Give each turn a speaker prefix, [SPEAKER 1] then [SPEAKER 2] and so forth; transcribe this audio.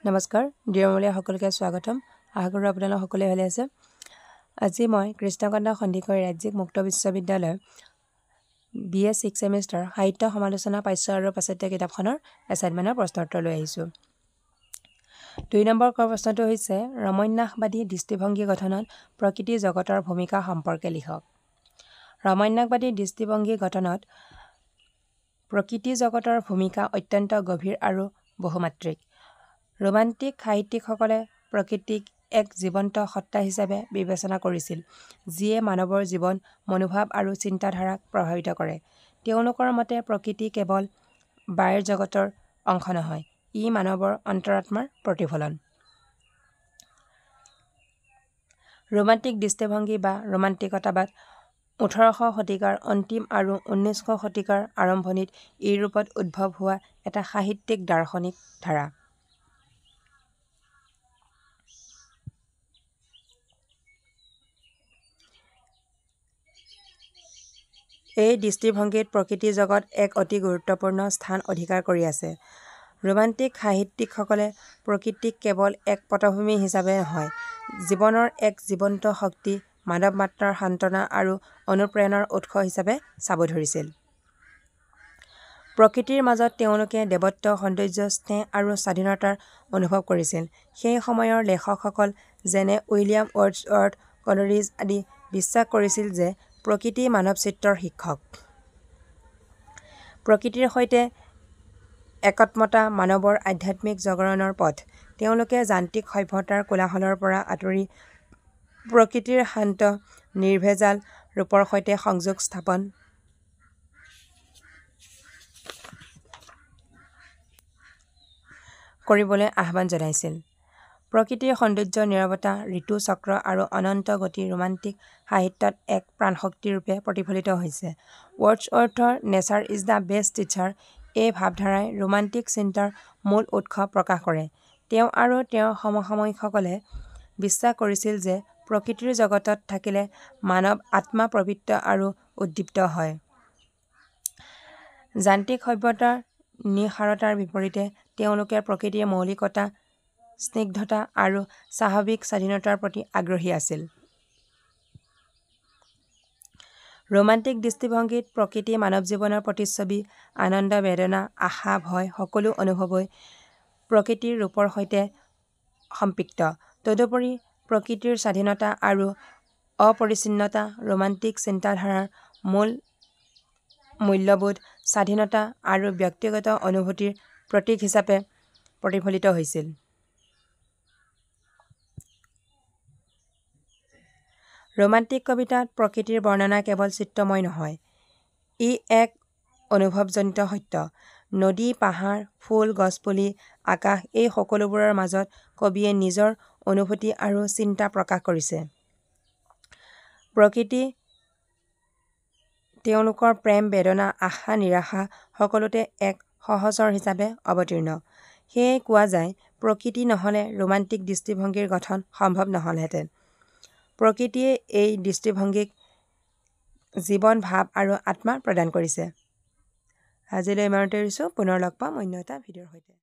[SPEAKER 1] নমস্কাৰ ডিৰমলীয়া সকলোকে স্বাগতম আশা কৰোঁ আপোনালোক সকলোৱে ভালে আছে আজি মই কৃষ্ণকান্ত সন্দিকৈ ৰাজ্যিক মুক্ত বিশ্ববিদ্যালয় BA 6 সেমিষ্টাৰ সাহিত্য সমালোচনা পাঠ্য আৰু পাশ্চাত্য কিতাপখনৰ এছাইনমেণ্টৰ প্ৰশ্নোত্তৰ লৈ আহিছোঁ 2 নম্বৰ প্ৰশ্নটো হৈছে ৰমন্যাসবাদী দৃষ্টিভংগী গঠনত প্ৰকৃতি জগতৰ ভূমিকা সম্পৰ্কে লিখক ৰমন্যাসবাদী দৃষ্টিভংগী গঠনত প্ৰকৃতি জগতৰ ভূমিকা অত্যন্ত গভীৰ আৰু বহুমাত্ৰিক ৰোমান্টিক সাহিত্যিকসকলে প্ৰকৃতিক এক জীৱন্ত সত্তা হিচাপে বিবেচনা কৰিছিল যিয়ে মানৱৰ জীৱন মনোভাৱ আৰু চিন্তাধাৰাক প্ৰভাৱিত কৰে তেওঁলোকৰ মতে প্ৰকৃতি কেৱল বাহিৰ জগতৰ অংশ নহয় ই মানৱৰ অন্তৰাত্মাৰ প্ৰতিফলন ৰোমান্টিক দৃষ্টিভংগী বা ৰোমান্টিকতাবাদ 18শ শতিকাৰ অন্তিম আৰু 19শ শতিকাৰ আৰম্ভণিত ইউৰোপত উদ্ভৱ হোৱা এটা সাহিত্যিক দাৰ্শনিক ধাৰা এই দৃষ্টিভংগীত প্ৰকৃতি জগত এক অতি গুৰুত্বপূৰ্ণ স্থান অধিকাৰ কৰি আছে ৰোমান্টিক সাহিত্যিকসকলে প্ৰকৃতিক কেৱল এক পটভূমি হিচাপে নহয় জীৱনৰ এক জীৱন্ত শক্তি মানৱ মাত্ৰাৰ সান্তনা আৰু অনুপ্ৰেৰণাৰ উৎস হিচাপে চাব ধৰিছিল প্ৰকৃতিৰ মাজত তেওঁলোকে দেৱত্ব সৌন্দৰ্য স্নেহ আৰু স্বাধীনতাৰ অনুভৱ কৰিছিল সেই সময়ৰ লেখকসকল যেনে উইলিয়াম ৱৰ্ডছৱৰ্থ কলৰিজ আদি বিশ্বাস কৰিছিল যে প্ৰকৃতি মানৱ চিত্ৰৰ শিক্ষক প্ৰকৃতিৰ সৈতে একত্মতা মানৱৰ আধ্যাত্মিক জাগৰণৰ পথ তেওঁলোকে যান্ত্ৰিক সভ্যতাৰ কোলাহলৰ পৰা আঁতৰি প্ৰকৃতিৰ শান্ত নিৰ্ভেজাল ৰূপৰ সৈতে সংযোগ স্থাপন কৰিবলৈ আহ্বান জনাইছিল প্ৰকৃতিৰ সৌন্দৰ্য নীৰৱতা ঋতু চক্ৰ আৰু অনন্ত গতি ৰোমান্টিক সাহিত্যত এক প্ৰাণশক্তি ৰূপে প্ৰতিফলিত হৈছে ৱৰ্ডছৱৰ্থৰ nature is the best teacher এই ভাৱধাৰাই ৰোমান্টিক চিন্তাৰ মূল উৎস প্ৰকাশ কৰে তেওঁ আৰু তেওঁৰ সমসাময়িকসকলে বিশ্বাস কৰিছিল যে প্ৰকৃতিৰ জগতত থাকিলে মানৱ আত্মা পবিত্ৰ আৰু উদ্দীপ্ত হয় যান্ত্ৰিক সভ্যতাৰ নিসাৰতাৰ বিপৰীতে তেওঁলোকে প্ৰকৃতিৰ মৌলিকতা স্নিগ্ধতা আৰু স্বাভাৱিক স্বাধীনতাৰ প্ৰতি আগ্ৰহী আছিল ৰোমান্টিক দৃষ্টিভংগীত প্ৰকৃতি মানৱ জীৱনৰ প্ৰতিচ্ছবি আনন্দ বেদনা আশা ভয় সকলো অনুভৱই প্ৰকৃতিৰ ৰূপৰ সৈতে সম্পৃক্ত তদুপৰি প্ৰকৃতিৰ স্বাধীনতা আৰু অপৰিচ্ছিন্নতা ৰোমান্টিক চিন্তাধাৰাৰ মূল মূল্যবোধ স্বাধীনতা আৰু ব্যক্তিগত অনুভূতিৰ প্ৰতীক হিচাপে প্ৰতিফলিত হৈছিল ৰোমান্টিক কবিতাত প্ৰকৃতিৰ বৰ্ণনা কেৱল চিত্ৰময় নহয় ই এক অনুভৱজনিত সত্য নদী পাহাৰ ফুল গছপুলি আকাশ এই সকলোবোৰৰ মাজত কবিয়ে নিজৰ অনুভূতি আৰু চিন্তা প্ৰকাশ কৰিছে প্ৰকৃতি তেওঁলোকৰ প্ৰেম বেদনা আশা নিৰাশা সকলোতে এক সহচৰ হিচাপে অৱতীৰ্ণ সেয়ে কোৱা যায় প্ৰকৃতি নহলে ৰোমান্টিক দৃষ্টিভংগীৰ গঠন সম্ভৱ নহলহেঁতেন প্ৰকৃতিয়ে এই দৃষ্টিভংগীক জীৱন ভাৱ আৰু আত্মা প্ৰদান কৰিছে আজিলৈ ইমানতে এৰিছোঁ পুনৰ লগ পাম অন্য এটা ভিডিঅ'ৰ সৈতে